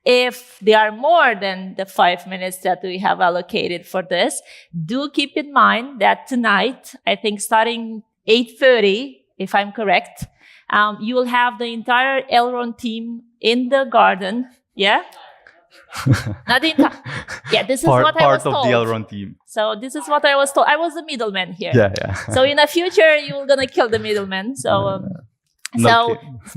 If there are more than the 5 minutes that we have allocated for this, do keep in mind that tonight, I think starting 8:30, if I'm correct, you will have the entire Elrond team in the garden. Yeah? Not the entire. Yeah, this is what I was told. Part of the Elrond team. So this is what I was told. I was the middleman here. Yeah. So in the future, you're going to kill the middleman. So,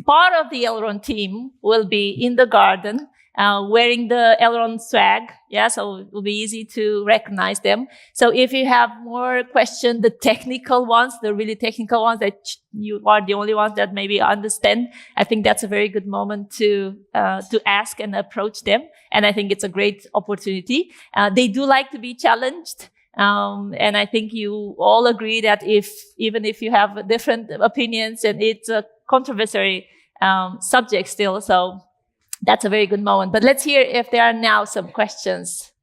part of the Elrond team will be in the garden, wearing the Elrond swag. Yeah, so it will be easy to recognize them. So if you have more questions, the technical ones, the really technical ones that you are the only ones that maybe understand, I think that's a very good moment to ask and approach them. And I think it's a great opportunity. They do like to be challenged. And I think you all agree that even if you have different opinions and it's a controversial subject still, so that's a very good moment. But let's hear if there are now some questions.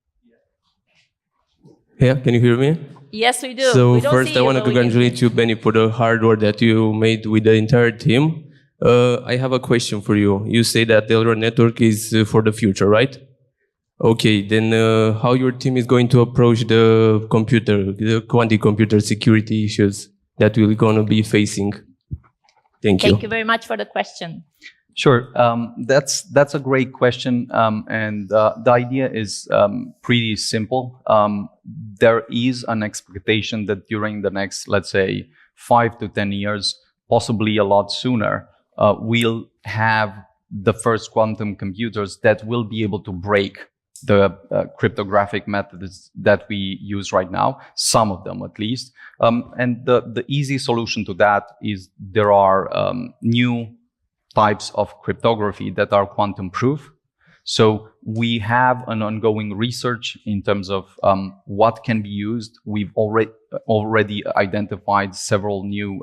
Yeah, can you hear me? Yes, we do. So first, I want to congratulate you, Benny, for the hard work that you made with the entire team. I have a question for you. You say that the Elrond network is for the future, right? Okay, then how your team is going to approach the quantum computer security issues that we're going to be facing? Thank you. Thank you very much for the question. Sure. That's a great question. And the idea is pretty simple. There is an expectation that during the next, let's say, 5 to 10 years, possibly a lot sooner, we'll have the first quantum computers that will be able to break the cryptographic methods that we use right now, some of them at least. And the easy solution to that is there are new types of cryptography that are quantum proof. So we have an ongoing research in terms of what can be used. We've already identified several new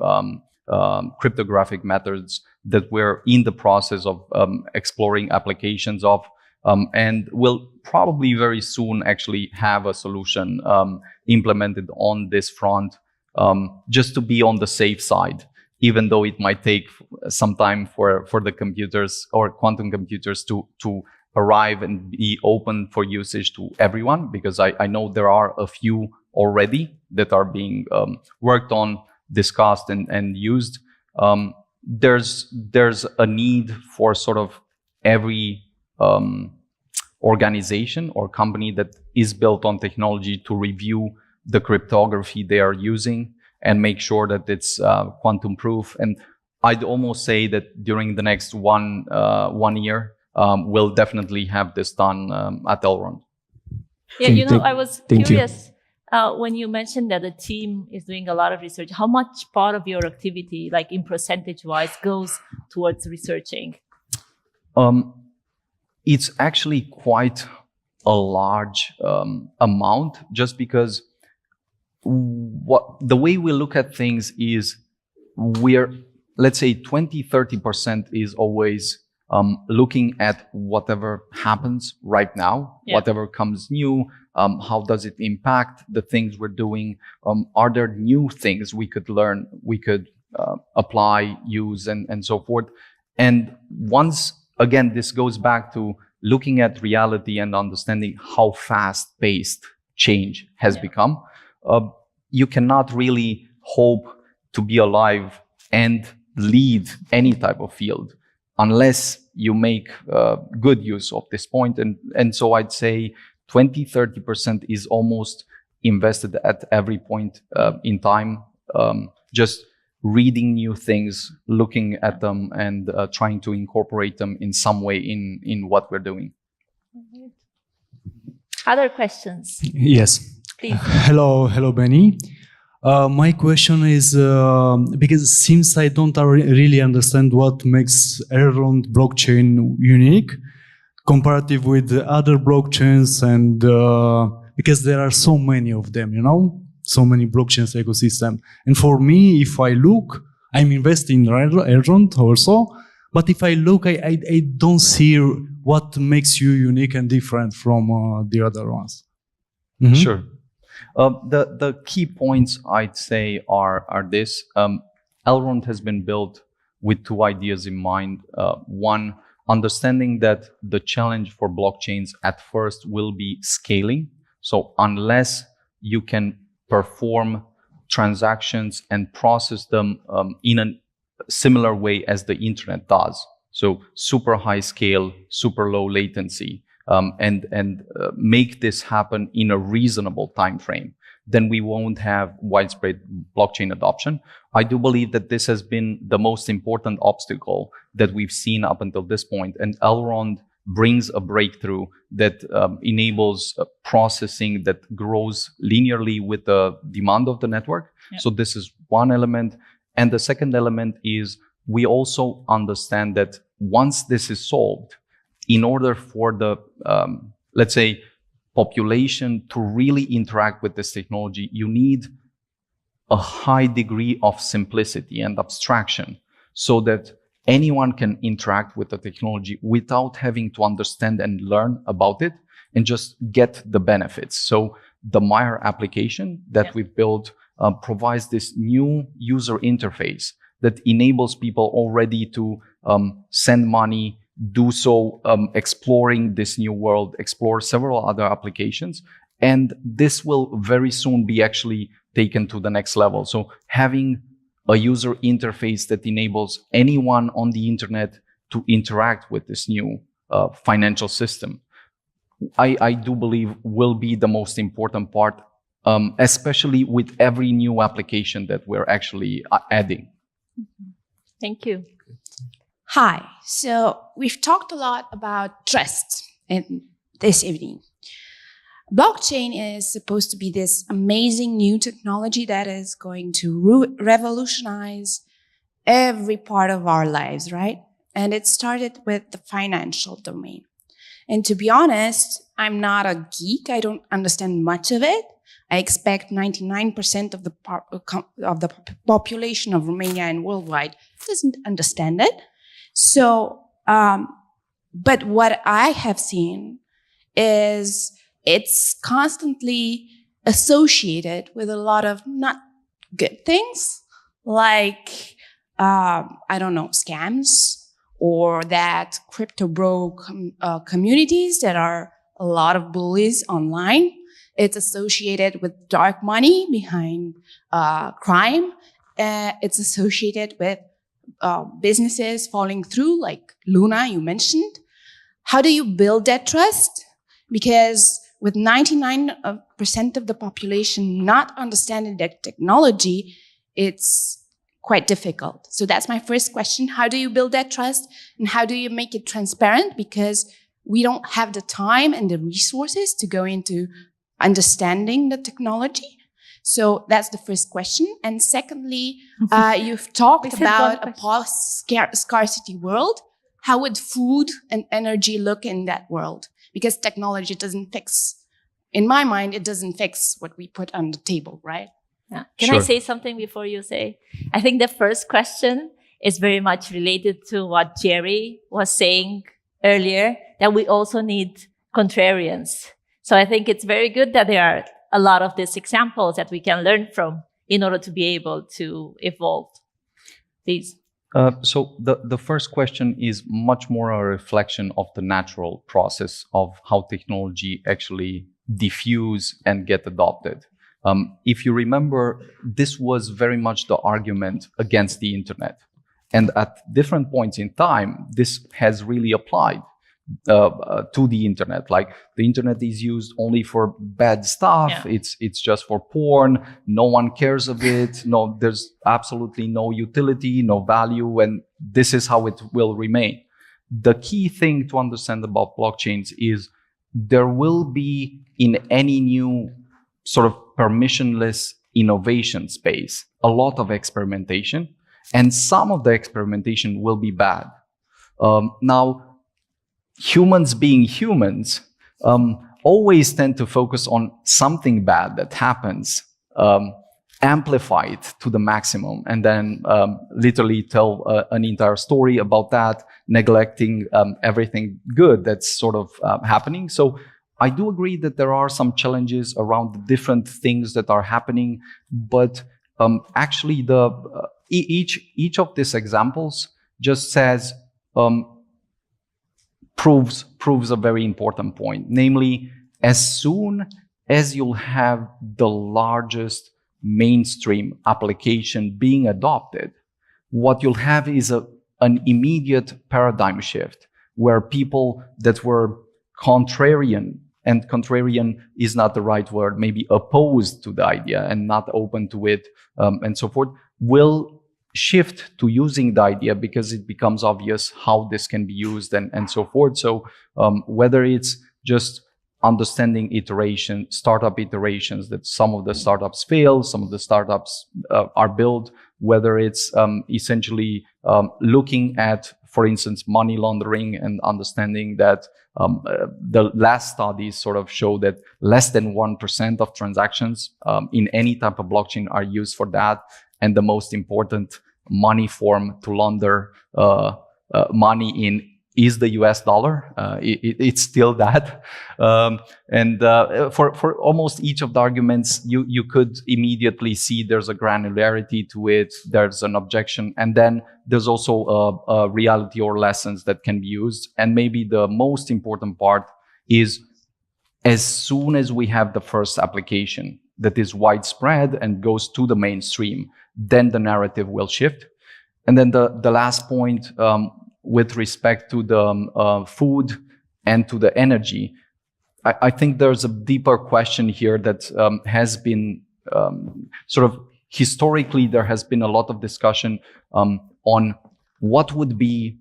cryptographic methods that we're in the process of exploring applications of, and we'll probably very soon actually have a solution implemented on this front, just to be on the safe side, even though it might take some time for the computers or quantum computers to arrive and be open for usage to everyone, because I know there are a few already that are being worked on, discussed, and used. There's a need for sort of every organization or company that is built on technology to review the cryptography they are using and make sure that it's quantum proof. And I'd almost say that during the next one year, we'll definitely have this done at Elrond. Yeah, I was curious when you mentioned that the team is doing a lot of research. How much part of your activity, like in percentage-wise, goes towards researching? It's actually quite a large amount, just because the way we look at things is let's say 20-30% is always looking at whatever happens right now, whatever comes new, how does it impact the things we're doing, are there new things we could learn, we could apply, use, and so forth. And once again, this goes back to looking at reality and understanding how fast-paced change has become. You cannot really hope to be alive and lead any type of field unless you make good use of this point. And so I'd say 20-30% is almost invested at every point in time, just reading new things, looking at them, and trying to incorporate them in some way in what we're doing. Other questions? Yes. Please. Hello, Benny. My question is, because since I don't really understand what makes Elrond blockchain unique, comparative with the other blockchains, and because there are so many of them, so many blockchains ecosystem. And for me, if I look, I'm investing in Elrond also, but if I look, I don't see what makes you unique and different from the other ones. Mm-hmm. Sure. The key points I'd say are this. Elrond has been built with two ideas in mind. One, understanding that the challenge for blockchains at first will be scaling. So unless you can perform transactions and process them in a similar way as the internet does, so super high scale, super low latency, and make this happen in a reasonable time frame, then we won't have widespread blockchain adoption. I do believe that this has been the most important obstacle that we've seen up until this point, and Elrond brings a breakthrough that enables processing that grows linearly with the demand of the network. Yeah. So this is one element. And the second element is we also understand that once this is solved, in order for the, let's say, population to really interact with this technology, you need a high degree of simplicity and abstraction so that anyone can interact with the technology without having to understand and learn about it and just get the benefits. So the Meyer application that we've built provides this new user interface that enables people already to send money, do so exploring this new world, explore several other applications. And this will very soon be actually taken to the next level. So having a user interface that enables anyone on the internet to interact with this new financial system, I do believe will be the most important part, especially with every new application that we're actually adding. Thank you. Hi. So we've talked a lot about trust in this evening. Blockchain is supposed to be this amazing new technology that is going to revolutionize every part of our lives, right? And it started with the financial domain. And to be honest, I'm not a geek. I don't understand much of it. I expect 99% of the population of Romania and worldwide doesn't understand it. So, but what I have seen is it's constantly associated with a lot of not good things, like, scams, or that crypto bro communities that are a lot of bullies online. It's associated with dark money behind crime. It's associated with businesses falling through, like Luna, you mentioned. How do you build that trust? Because with 99% of the population not understanding that technology, it's quite difficult. So that's my first question. How do you build that trust? And how do you make it transparent? Because we don't have the time and the resources to go into understanding the technology. So that's the first question. And secondly, you've talked about a post-scarcity world. How would food and energy look in that world? Because technology doesn't fix, in my mind, it doesn't fix what we put on the table, right? Yeah. Can I say something before you say? I think the first question is very much related to what Jerry was saying earlier, that we also need contrarians. So I think it's very good that there are a lot of these examples that we can learn from in order to be able to evolve. Please. So the first question is much more a reflection of the natural process of how technology actually diffuse and get adopted. If you remember, this was very much the argument against the internet. And at different points in time, this has really applied. to the internet. Like the internet is used only for bad stuff. Yeah. It's just for porn. No one cares of it. No, there's absolutely no utility, no value, and this is how it will remain. The key thing to understand about blockchains is there will be, in any new sort of permissionless innovation space, a lot of experimentation, and some of the experimentation will be bad. Now, humans being humans always tend to focus on something bad that happens, amplify it to the maximum, and then literally tell an entire story about that, neglecting everything good that's sort of happening. So I do agree that there are some challenges around the different things that are happening, but actually each of these examples just says, proves a very important point. Namely, as soon as you'll have the largest mainstream application being adopted, what you'll have is an immediate paradigm shift where people that were contrarian, and contrarian is not the right word, maybe opposed to the idea and not open to it, and so forth, will shift to using the idea because it becomes obvious how this can be used and so forth. So whether it's just understanding startup iterations, that some of the startups fail, some of the startups are built, whether it's essentially looking at, for instance, money laundering and understanding that the last studies sort of show that less than 1% of transactions in any type of blockchain are used for that. And the most important money form to launder money in is the US dollar. It's still that. For almost each of the arguments, you could immediately see there's a granularity to it, there's an objection, and then there's also a reality or lessons that can be used. And maybe the most important part is, as soon as we have the first application that is widespread and goes to the mainstream, then the narrative will shift. And then the last point, with respect to the food and to the energy, I think there's a deeper question here that has been sort of historically, there has been a lot of discussion on what would be,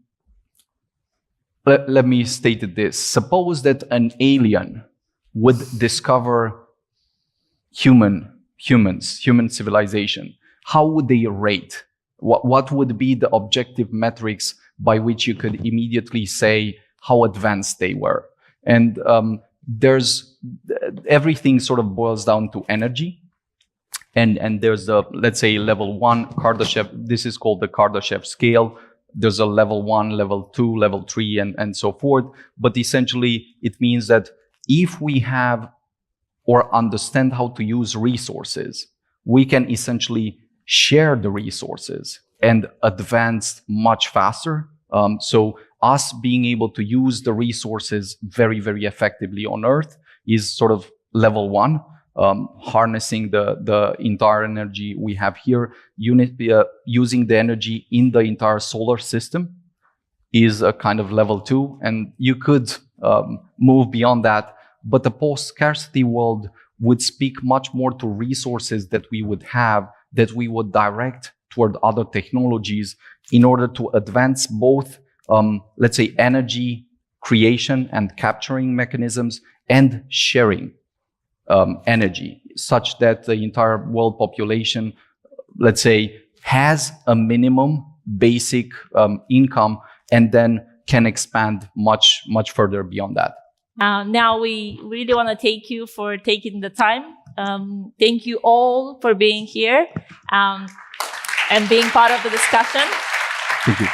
let me state it this, suppose that an alien would discover human civilization. How would they rate? What would be the objective metrics by which you could immediately say how advanced they were? And there's everything sort of boils down to energy. And there's the, let's say, level 1 Kardashev. This is called the Kardashev scale. There's a level 1, level 2, level 3, and so forth. But essentially, it means that if we have or understand how to use resources, we can essentially share the resources and advance much faster. So us being able to use the resources very, very effectively on Earth is sort of level 1. Harnessing the entire energy we have here, using the energy in the entire solar system is a kind of level 2. And you could move beyond that. But the post-scarcity world would speak much more to resources that we would have, that we would direct toward other technologies in order to advance both, let's say, energy creation and capturing mechanisms and sharing energy, such that the entire world population, let's say, has a minimum basic income and then can expand much, much further beyond that. Now we really want to thank you for taking the time. Thank you all for being here and being part of the discussion. Thank you.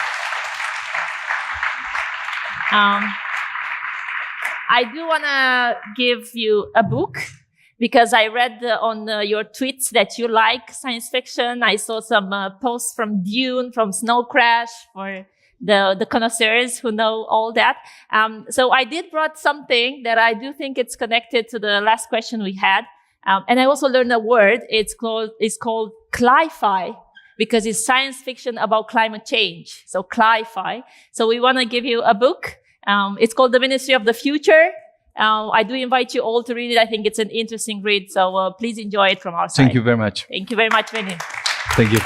I do want to give you a book because I read on your tweets that you like science fiction. I saw some posts from Dune, from Snow Crash, for the connoisseurs who know all that. So I did brought something that I do think it's connected to the last question we had. And I also learned a word. It's called cli-fi, because it's science fiction about climate change. So cli-fi. So we want to give you a book. It's called The Ministry of the Future. I do invite you all to read it. I think it's an interesting read. So please enjoy it from our side. Thank you very much. Thank you very much, Benny. Thank you.